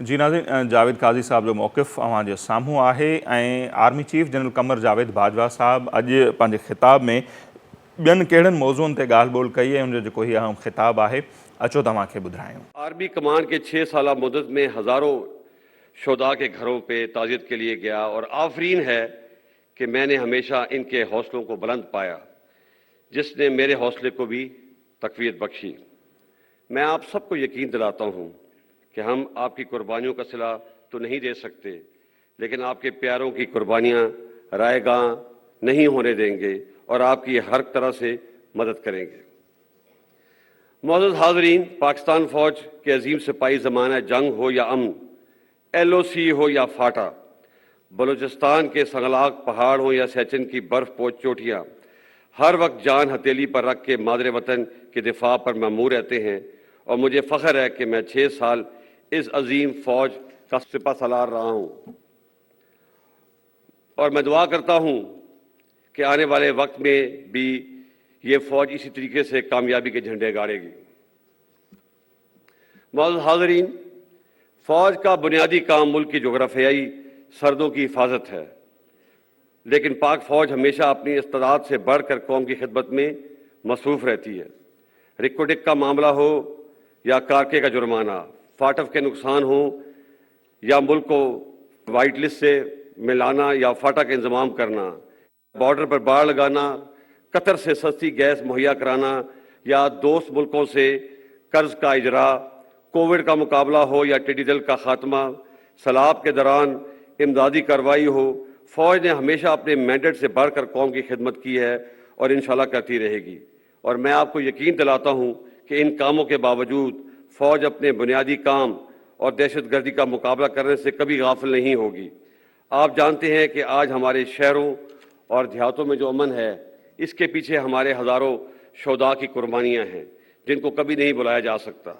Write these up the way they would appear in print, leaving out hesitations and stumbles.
जी नाज़रीन, जावेद काज़ी साहब जो मौक़िफ़ अवां जे साम्हूं आहे ऐं आर्मी चीफ जनरल क़मर जावेद बाजवा साहब अॼु पंहिंजे ख़िताब में ॿियनि कहिड़नि मौज़ूअनि ते ॻाल्हि ॿोल कई है, उनजो जेको हीउ अहम ख़िताब आहे, अचो तव्हांखे ॿुधायूं। आर्मी कमान के 6 साल मुद्दत में हज़ारों शोधा के घरों पे ताज़ियत के लिए गया और आफरीन है कि मैंने हमेशा इनके हौसलों को बुलंद पाया, जिसने मेरे हौसले को भी तक़वियत बख्शी। मैं आप सबको यकीन दिलाता हूँ कि हम आपकी कुर्बानियों का सिला तो नहीं दे सकते, लेकिन आपके प्यारों की कुर्बानियाँ रायगां नहीं होने देंगे और आपकी हर तरह से मदद करेंगे। मौजूद हाज़रीन, पाकिस्तान फ़ौज के अजीम सिपाही ज़माना जंग हो या अमन, LOC हो या फाटा, बलूचिस्तान के संगलाक पहाड़ हो या सैचन की बर्फ़पोश चोटियाँ, हर वक्त जान हथेली पर रख के मादरे वतन के दिफा पर ममूर रहते हैं और मुझे फ़ख्र है कि मैं 6 साल इस अजीम फ़ौज का सिपा सलार रहा हूँ और मैं दुआ करता हूँ कि आने वाले वक्त में भी ये फ़ौज इसी तरीके से कामयाबी के झंडे गाड़ेगी। मौजूद हाज़रीन, फ़ौज का बुनियादी काम मुल्क की जोग्राफियाई सरहदों की हिफाजत है, लेकिन पाक फ़ौज हमेशा अपनी इस्तादाद से बढ़कर कौम की खिदमत में मसरूफ़ रहती है। रिक्वेटिक का मामला हो या कारके का जुर्माना, फाटफ के नुकसान हो या मुल्क को वाइट लिस्ट से मिलाना या फाटा का इंतज़ाम करना, बॉर्डर पर बाड़ लगाना, कतर से सस्ती गैस मुहैया कराना या दोस्त मुल्कों से कर्ज का इजरा, कोविड का मुकाबला हो या टिड्डी दल का खात्मा, सैलाब के दौरान इमदादी कार्रवाई हो, फ़ौज ने हमेशा अपने मैंडेट से बढ़कर कौम की खिदमत की है और इंशाल्लाह करती रहेगी। और मैं आपको यकीन दिलाता हूँ कि इन कामों के बावजूद फ़ौज अपने बुनियादी काम और दहशतगर्दी का मुकाबला करने से कभी गाफिल नहीं होगी। आप जानते हैं कि आज हमारे शहरों और देहातों में जो अमन है, इसके पीछे हमारे हज़ारों शोधा की कुर्बानियाँ हैं, जिनको कभी नहीं बुलाया जा सकता,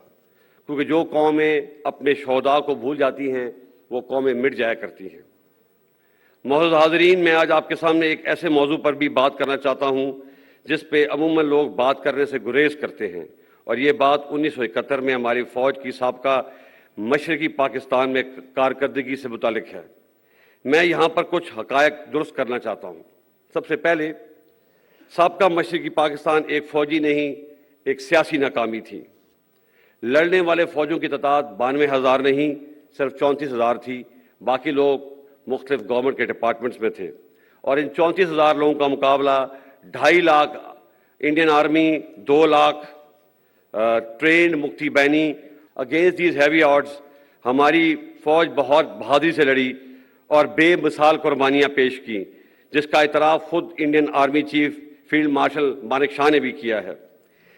क्योंकि जो कौमें अपने शोधा को भूल जाती हैं वो कौमें मिट जाया करती हैं। मौजूद हाज़रीन, मैं आज आपके सामने एक ऐसे मौजू पर भी बात करना चाहता हूँ जिस पे अमूमन लोग बात करने से गुरेज करते हैं, और ये बात 1971 में हमारी फ़ौज की साबका मशरकी पाकिस्तान में कारकर्दगी से मुतालिक है। मैं यहाँ पर कुछ हक़ायक़ दुरुस्त करना चाहता हूँ। सबसे पहले, साबका मशरकी पाकिस्तान एक फ़ौजी नहीं, एक सियासी नाकामी थी। लड़ने वाले फ़ौजों की तादाद 92,000 नहीं, सिर्फ 34,000 थी। बाकी लोग मुख्तलिफ गवर्नमेंट के डिपार्टमेंट्स में थे और इन 34,000 लोगों का मुकाबला 2.5 lakh Indian army, 2 lakh trend मुक्ति बैनी। अगेंस्ट दीज हैवी ऑड्स हमारी फ़ौज बहुत बहादुरी से लड़ी और बेमिसाल कुर्बानियाँ पेश की, जिसका इतराफ़ खुद Indian army chief field marshal Manek Shaw ने भी किया है।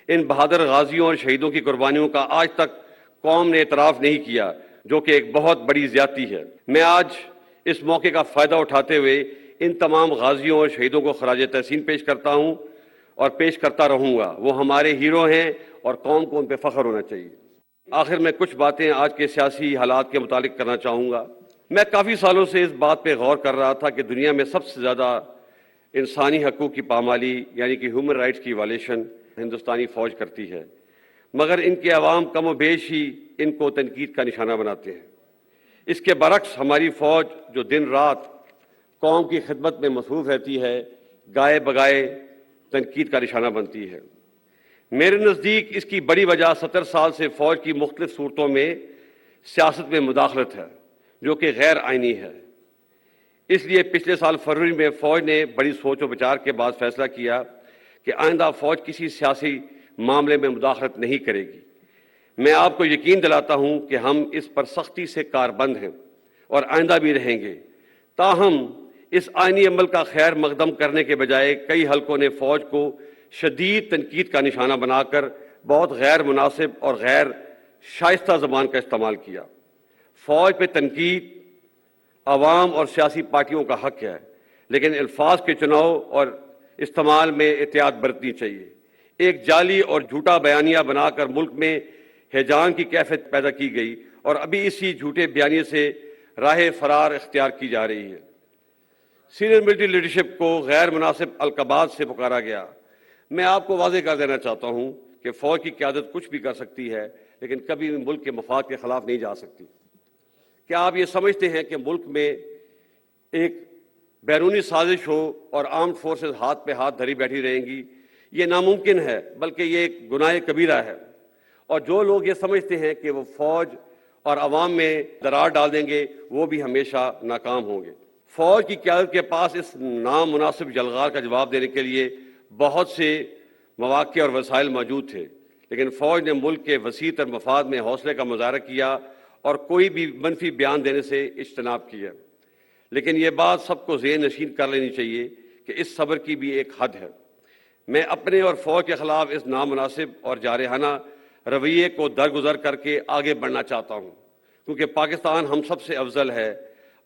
इन बहादुर गाजियों और शहीदों की कुर्बानियों का आज तक कौम ने इतराफ़ नहीं किया, जो कि एक बहुत बड़ी ज़्यादती है। मैं आज इस मौके का फ़ायदा उठाते हुए इन तमाम गाजियों और शहीदों को खराज तहसीन पेश करता हूँ और पेश करता रहूँगा। वो हमारे हीरो हैं और कौम को उन पर फ़ख्र होना चाहिए। आखिर में कुछ बातें आज के सियासी हालात के मुतालिक करना चाहूँगा। मैं काफ़ी सालों से इस बात पर गौर कर रहा था कि दुनिया में सबसे ज़्यादा इंसानी हकूक़ की पामाली यानी कि ह्यूमन राइट्स की वायलेशन हिंदुस्तानी फ़ौज करती है, मगर इनके अवाम कम बेश ही इनको तनकीद का निशाना बनाते हैं। इसके बरक्स हमारी फ़ौज जो दिन रात कौम की खिदमत में मसरूफ़ रहती है, गाए बगाए तनकीद का निशाना बनती है। मेरे नज़दीक इसकी बड़ी वजह 70 साल से फ़ौज की मुख्तलिफ सूरतों में सियासत में मुदाखलत है, जो कि गैर आइनी है। इसलिए पिछले साल फरवरी में फ़ौज ने बड़ी सोच और विचार के बाद फैसला किया कि आइंदा फ़ौज किसी सियासी मामले में मुदाखलत नहीं करेगी। मैं आपको यकीन दिलाता हूँ कि हम इस पर सख्ती से कारबंद हैं और आइंदा भी रहेंगे। ताहम इस आइनी अमल का खैर मकदम करने के बजाय कई हलकों ने फ़ौज को शदीद तनकीद का निशाना बनाकर बहुत गैर मुनासिब और गैर शाइस्ता ज़बान का इस्तेमाल किया। फ़ौज पे तनकीद अवाम और सियासी पार्टियों का हक है, लेकिन अल्फाज के चुनाव और इस्तेमाल में एहतियात बरतनी चाहिए। एक जाली और झूठा बयानिया बनाकर मुल्क में हिजान की कैफियत पैदा की गई और अभी इसी झूठे बयानिए से राह फरार इख्तियार की जा रही है। सीनियर मिलिट्री लीडरशिप को गैर मुनासिब अलकबात से पुकारा गया। मैं आपको वाज़ेह कर देना चाहता हूँ कि फ़ौज की क़यादत कुछ भी कर सकती है, लेकिन कभी भी मुल्क के मफाद के ख़िलाफ़ नहीं जा सकती। کیا آپ یہ سمجھتے ہیں کہ ملک میں ایک بیرونی سازش ہو اور آرمڈ فورسز ہاتھ پہ ہاتھ دھری بیٹھی رہیں گی؟ یہ ناممکن ہے، بلکہ یہ ایک گناہ کبیرہ ہے۔ اور جو لوگ یہ سمجھتے ہیں کہ وہ فوج اور عوام میں درار ڈال دیں گے، وہ بھی ہمیشہ ناکام ہوں گے۔ فوج کی قیادت کے پاس اس نامناسب جلغار کا جواب دینے کے لیے بہت سے مواقع اور وسائل موجود تھے، لیکن فوج نے ملک کے وسیع تر مفاد میں حوصلے کا مظاہرہ کیا اور کوئی بھی منفی بیان دینے سے اجتناب کیا۔ لیکن یہ بات سب کو ذہن نشین کر لینی چاہیے کہ اس صبر کی بھی ایک حد ہے۔ میں اپنے اور فوج کے خلاف اس نامناسب اور جارحانہ رویے کو درگزر کر کے آگے بڑھنا چاہتا ہوں، کیونکہ پاکستان ہم سب سے افضل ہے۔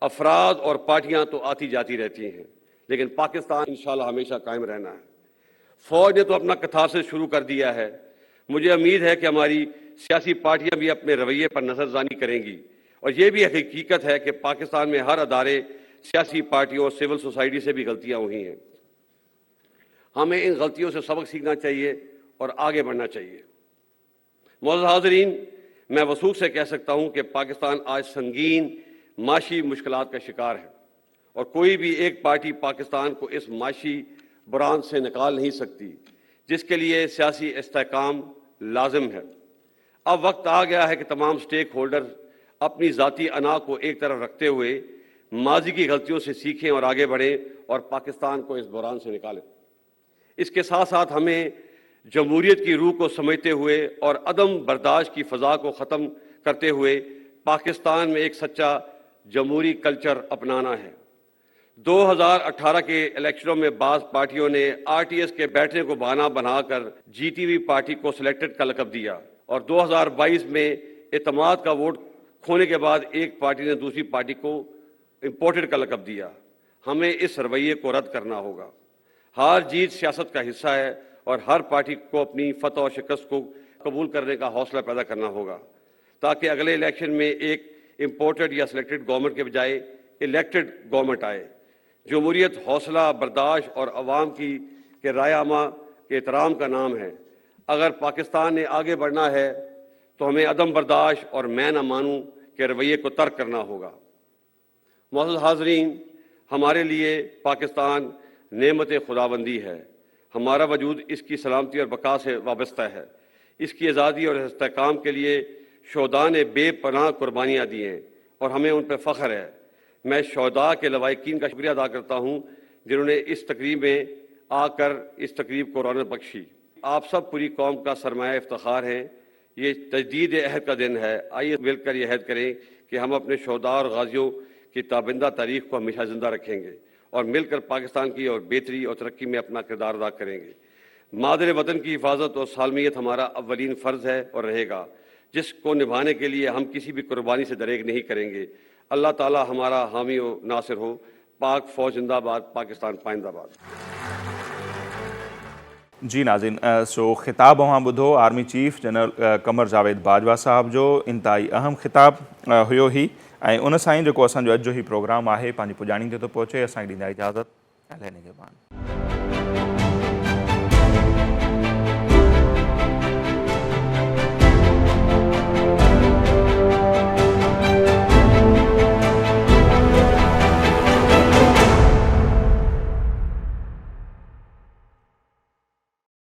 افراد اور پارٹیاں تو آتی جاتی رہتی ہیں، لیکن پاکستان انشاءاللہ ہمیشہ قائم رہنا ہے۔ فوج نے تو اپنا کتھارسس شروع کر دیا ہے۔ مجھے امید ہے کہ ہماری سیاسی پارٹیاں بھی اپنے رویے پر نظر ثانی کریں گی، اور یہ بھی ایک حقیقت ہے کہ پاکستان میں ہر ادارے، سیاسی پارٹیوں اور سول سوسائٹی سے بھی غلطیاں ہوئی ہیں۔ ہمیں ان غلطیوں سے سبق سیکھنا چاہیے اور آگے بڑھنا چاہیے۔ معزز حاضرین، میں وثوق سے کہہ سکتا ہوں کہ پاکستان آج سنگین معاشی مشکلات کا شکار ہے، اور کوئی بھی ایک پارٹی پاکستان کو اس معاشی بحران سے نکال نہیں سکتی، جس کے لیے سیاسی استحکام لازم ہے۔ اب وقت آ گیا ہے کہ تمام سٹیک ہولڈر اپنی ذاتی انا کو ایک طرف رکھتے ہوئے ماضی کی غلطیوں سے سیکھیں اور آگے بڑھیں اور پاکستان کو اس بحران سے نکالیں۔ اس کے ساتھ ساتھ ہمیں جمہوریت کی روح کو سمجھتے ہوئے اور عدم برداشت کی فضا کو ختم کرتے ہوئے پاکستان میں ایک سچا جمہوری کلچر اپنانا ہے۔ 2018 کے الیکشنوں میں بعض پارٹیوں نے آر ٹی ایس کے بیٹھنے کو بہانہ بنا کر جیتی ہوئی پارٹی کو سلیکٹڈ کا لقب دیا، اور 2022 میں اعتماد کا ووٹ کھونے کے بعد ایک پارٹی نے دوسری پارٹی کو امپورٹڈ کا لقب دیا۔ ہمیں اس رویے کو رد کرنا ہوگا۔ ہار جیت سیاست کا حصہ ہے، اور ہر پارٹی کو اپنی فتح اور شکست کو قبول کرنے کا حوصلہ پیدا کرنا ہوگا، تاکہ اگلے الیکشن میں ایک امپورٹڈ یا سلیکٹڈ گورنمنٹ کے بجائے الیکٹڈ گورنمنٹ آئے۔ جمہوریت حوصلہ برداشت اور عوام کے رائے عامہ کے احترام کا نام ہے۔ اگر پاکستان نے آگے بڑھنا ہے تو ہمیں عدم برداشت اور میں نہ مانوں کے رویے کو ترک کرنا ہوگا۔ معزز حاضرین، ہمارے لیے پاکستان نعمت خداوندی ہے۔ ہمارا وجود اس کی سلامتی اور بقا سے وابستہ ہے۔ اس کی آزادی اور استحکام کے لیے شہداء نے بے پناہ قربانیاں دی ہیں، اور ہمیں ان پہ فخر ہے۔ میں شہداء کے لواحقین کا شکریہ ادا کرتا ہوں جنہوں نے اس تقریب میں آ کر اس تقریب کو رونق بخشی۔ آپ سب پوری قوم کا سرمایہ افتخار ہیں۔ یہ تجدید عہد کا دن ہے۔ آئیے مل کر یہ عہد کریں کہ ہم اپنے شہداء اور غازیوں کی تابندہ تاریخ کو ہمیشہ زندہ رکھیں گے، اور مل کر پاکستان کی اور بہتری اور ترقی میں اپنا کردار ادا کریں گے۔ مادر وطن کی حفاظت اور سالمیت ہمارا اولین فرض ہے اور رہے گا، جس کو نبھانے کے لیے ہم کسی بھی قربانی سے دریغ نہیں کریں گے۔ اللہ تعالی ہمارا حامی و ناصر ہو۔ پاک فوج زندہ باد، پاکستان پائندہ باد۔ جی ناظرین، سو خطاب وہاں بدھو army chief general Qamar Javed Bajwa صاحب جو انتہائی اہم خطاب ہوयो ہی، ان سائیں جو اساں جو اج جو ہی پروگرام ہے پانچی پجانی تے تو پہنچے، اساں ڈیندا اجازت۔